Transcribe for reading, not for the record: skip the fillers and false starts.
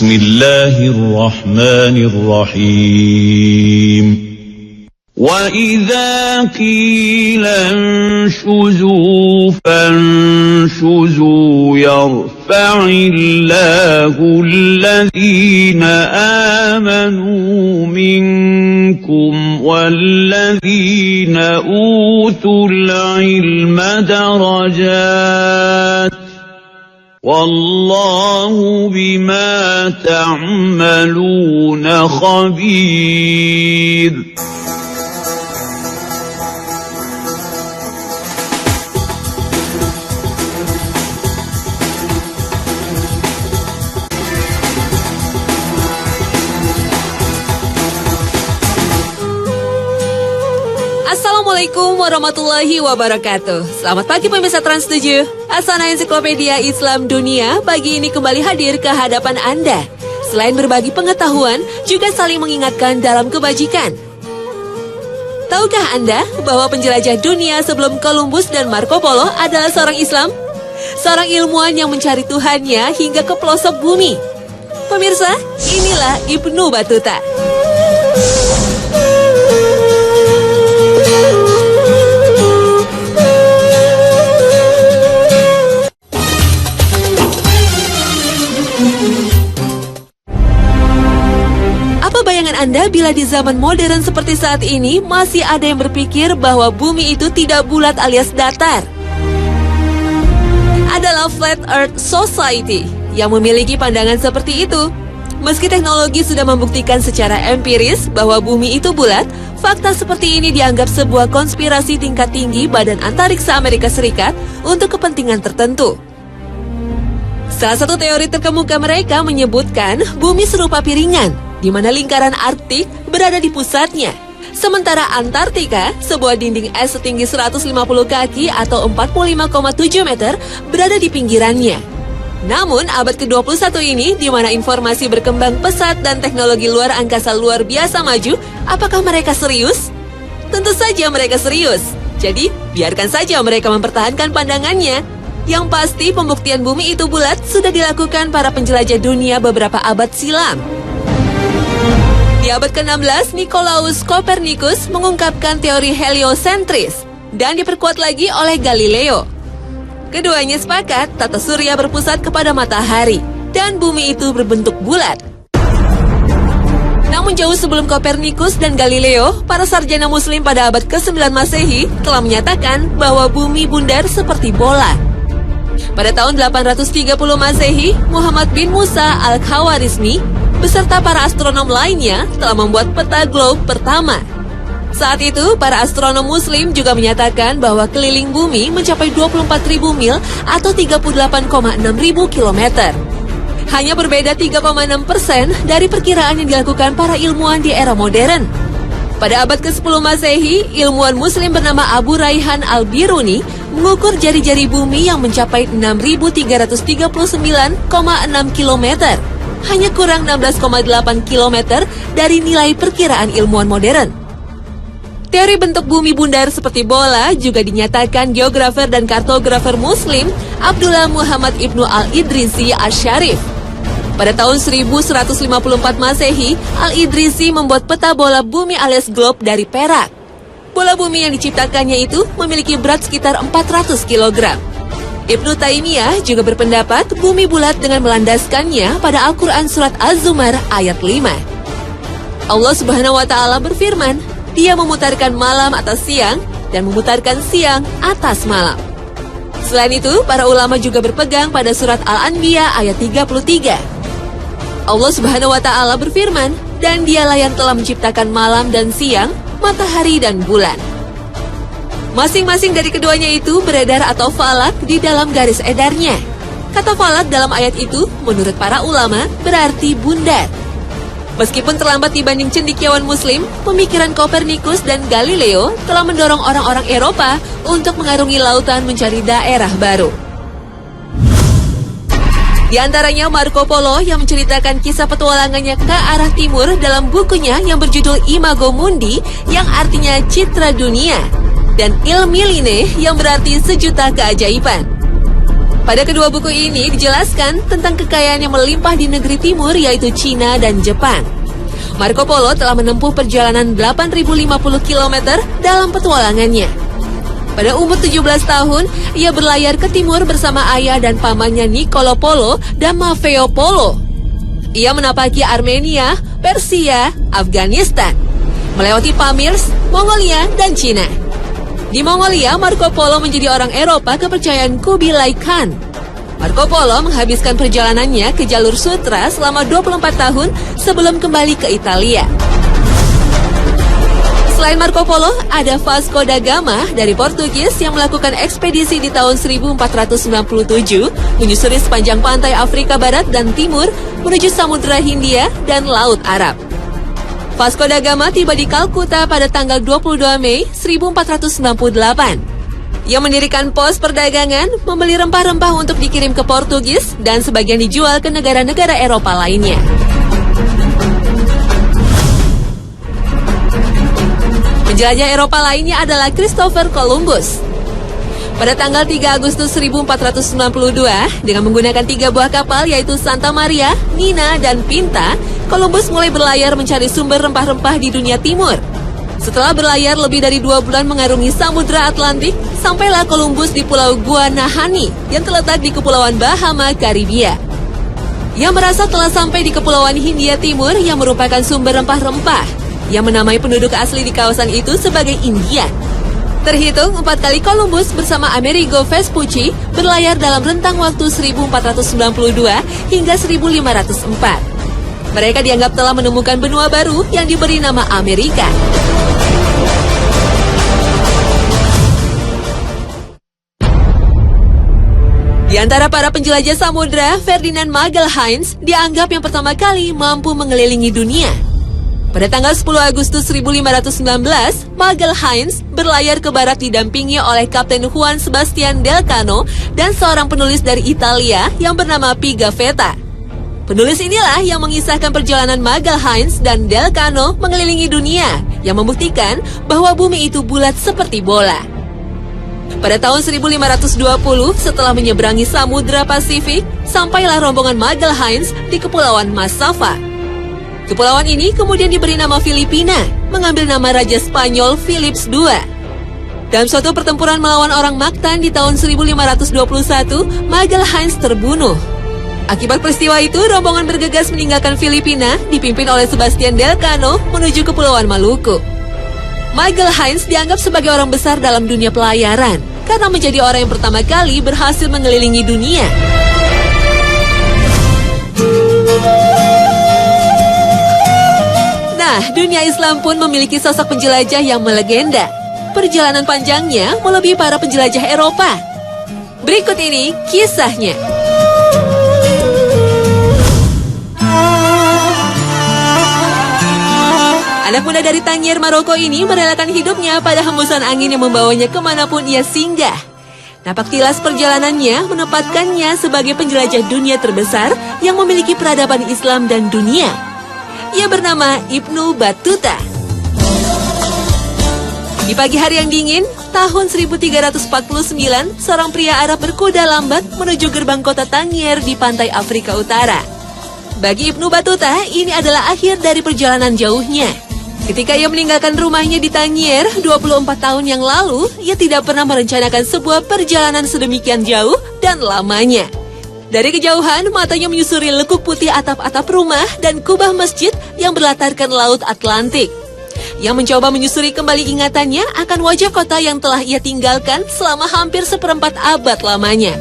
Bismillahirrahmanirrahim. وَإِذَا قِيلَ انشُزُوا فَانشُزُوا يَرْفَعِ اللَّهُ الَّذِينَ آمَنُوا مِنكُمْ وَالَّذِينَ أُوتُوا الْعِلْمَ دَرَجَاتٍ وَاللَّهُ بِمَا تَعْمَلُونَ خَبِيرٌ. Assalamualaikum warahmatullahi wabarakatuh. Selamat pagi pemirsa Trans 7. Asana Ensiklopedia Islam Dunia pagi ini kembali hadir ke hadapan Anda. Selain berbagi pengetahuan, juga saling mengingatkan dalam kebajikan. Tahukah Anda bahwa penjelajah dunia sebelum Columbus dan Marco Polo adalah seorang Islam? Seorang ilmuwan yang mencari Tuhannya hingga ke pelosok bumi. Pemirsa, inilah Ibnu Battuta. Anda bila di zaman modern seperti saat ini masih ada yang berpikir bahwa bumi itu tidak bulat alias datar? Adalah Flat Earth Society yang memiliki pandangan seperti itu. Meski teknologi sudah membuktikan secara empiris bahwa bumi itu bulat, fakta seperti ini dianggap sebuah konspirasi tingkat tinggi Badan Antariksa Amerika Serikat untuk kepentingan tertentu. Salah satu teori terkemuka mereka menyebutkan bumi serupa piringan, di mana lingkaran Arktik berada di pusatnya. Sementara Antartika, sebuah dinding es setinggi 150 kaki atau 45,7 meter, berada di pinggirannya. Namun, abad ke-21 ini, di mana informasi berkembang pesat dan teknologi luar angkasa luar biasa maju, apakah mereka serius? Tentu saja mereka serius. Jadi, biarkan saja mereka mempertahankan pandangannya. Yang pasti, pembuktian bumi itu bulat sudah dilakukan para penjelajah dunia beberapa abad silam. Di abad ke-16, Nicolaus Copernicus mengungkapkan teori heliosentris dan diperkuat lagi oleh Galileo. Keduanya sepakat tata surya berpusat kepada matahari dan bumi itu berbentuk bulat. Namun jauh sebelum Copernicus dan Galileo, para sarjana muslim pada abad ke-9 Masehi telah menyatakan bahwa bumi bundar seperti bola. Pada tahun 830 Masehi, Muhammad bin Musa al-Khawarizmi beserta para astronom lainnya telah membuat peta globe pertama. Saat itu, para astronom muslim juga menyatakan bahwa keliling bumi mencapai 24.000 mil atau 38,6 ribu kilometer. Hanya berbeda 3,6% dari perkiraan yang dilakukan para ilmuwan di era modern. Pada abad ke-10 Masehi, ilmuwan muslim bernama Abu Raihan al-Biruni mengukur jari-jari bumi yang mencapai 6.339,6 kilometer. Hanya kurang 16,8 km dari nilai perkiraan ilmuwan modern. Teori bentuk bumi bundar seperti bola juga dinyatakan geografer dan kartografer muslim Abdullah Muhammad Ibnu Al-Idrisi Asy-Syarif. Pada tahun 1154 Masehi, Al-Idrisi membuat peta bola bumi alias globe dari perak. Bola bumi yang diciptakannya itu memiliki berat sekitar 400 kg. Ibnu Taimiyah juga berpendapat bumi bulat dengan melandaskannya pada Al-Quran Surat Az-Zumar ayat 5. Allah Subhanahu wa Ta'ala berfirman, Dia memutarkan malam atas siang dan memutarkan siang atas malam. Selain itu, para ulama juga berpegang pada Surat Al-Anbiya ayat 33. Allah Subhanahu wa Ta'ala berfirman, dan Dialah yang telah menciptakan malam dan siang, matahari dan bulan. Masing-masing dari keduanya itu beredar atau falak di dalam garis edarnya. Kata falak dalam ayat itu, menurut para ulama, berarti bundar. Meskipun terlambat dibanding cendekiawan muslim, pemikiran Copernicus dan Galileo telah mendorong orang-orang Eropa untuk mengarungi lautan mencari daerah baru. Di antaranya Marco Polo yang menceritakan kisah petualangannya ke arah timur dalam bukunya yang berjudul Imago Mundi, yang artinya citra dunia, dan Il Milline yang berarti sejuta keajaiban. Pada kedua buku ini dijelaskan tentang kekayaan yang melimpah di negeri timur yaitu Cina dan Jepang. Marco Polo telah menempuh perjalanan 8.050 km dalam petualangannya. Pada umur 17 tahun, ia berlayar ke timur bersama ayah dan pamannya Niccolo Polo dan Maffeo Polo. Ia menapaki Armenia, Persia, Afghanistan, melewati Pamirs, Mongolia, dan Cina. Di Mongolia, Marco Polo menjadi orang Eropa kepercayaan Kubilai Khan. Marco Polo menghabiskan perjalanannya ke jalur sutra selama 24 tahun sebelum kembali ke Italia. Selain Marco Polo, ada Vasco da Gama dari Portugis yang melakukan ekspedisi di tahun 1497 menyusuri sepanjang pantai Afrika Barat dan Timur menuju Samudra Hindia dan Laut Arab. Vasco da Gama tiba di Kalkuta pada tanggal 22 Mei 1498. Ia mendirikan pos perdagangan, membeli rempah-rempah untuk dikirim ke Portugis dan sebagian dijual ke negara-negara Eropa lainnya. Penjelajah Eropa lainnya adalah Christopher Columbus. Pada tanggal 3 Agustus 1492, dengan menggunakan 3 buah kapal yaitu Santa Maria, Nina, dan Pinta, Columbus mulai berlayar mencari sumber rempah-rempah di dunia timur. Setelah berlayar lebih dari 2 bulan mengarungi Samudra Atlantik, sampailah Columbus di Pulau Guanahani yang terletak di Kepulauan Bahama, Karibia. Ia merasa telah sampai di Kepulauan Hindia Timur yang merupakan sumber rempah-rempah, yang menamai penduduk asli di kawasan itu sebagai Indian. Terhitung 4 kali Columbus bersama Amerigo Vespucci berlayar dalam rentang waktu 1492 hingga 1504. Mereka dianggap telah menemukan benua baru yang diberi nama Amerika. Di antara para penjelajah samudra, Ferdinand Magelhaens dianggap yang pertama kali mampu mengelilingi dunia. Pada tanggal 10 Agustus 1519, Magelhaens berlayar ke barat didampingi oleh Kapten Juan Sebastian Delcano dan seorang penulis dari Italia yang bernama Pigafetta. Penulis inilah yang mengisahkan perjalanan Magelhaens dan Delcano mengelilingi dunia, yang membuktikan bahwa bumi itu bulat seperti bola. Pada tahun 1520, setelah menyeberangi Samudra Pasifik, sampailah rombongan Magelhaens di Kepulauan Massawa. Kepulauan ini kemudian diberi nama Filipina, mengambil nama Raja Spanyol Philips II. Dalam suatu pertempuran melawan orang Mactan di tahun 1521, Magelhaens terbunuh. Akibat peristiwa itu, rombongan bergegas meninggalkan Filipina, dipimpin oleh Sebastian Delcano menuju Kepulauan Maluku. Magelhaens dianggap sebagai orang besar dalam dunia pelayaran, karena menjadi orang yang pertama kali berhasil mengelilingi dunia. Nah, dunia Islam pun memiliki sosok penjelajah yang melegenda. Perjalanan panjangnya melebihi para penjelajah Eropa. Berikut ini kisahnya. Anak muda dari Tangier, Maroko ini merelakan hidupnya pada hembusan angin yang membawanya kemanapun ia singgah. Napak tilas perjalanannya menempatkannya sebagai penjelajah dunia terbesar yang memiliki peradaban Islam dan dunia. Ia bernama Ibnu Battuta. Di pagi hari yang dingin, tahun 1349, seorang pria Arab berkuda lambat menuju gerbang kota Tangier di pantai Afrika Utara. Bagi Ibnu Battuta, ini adalah akhir dari perjalanan jauhnya. Ketika ia meninggalkan rumahnya di Tangier 24 tahun yang lalu, ia tidak pernah merencanakan sebuah perjalanan sedemikian jauh dan lamanya. Dari kejauhan, matanya menyusuri lekuk putih atap-atap rumah dan kubah masjid yang berlatarkan Laut Atlantik. Ia mencoba menyusuri kembali ingatannya akan wajah kota yang telah ia tinggalkan selama hampir seperempat abad lamanya.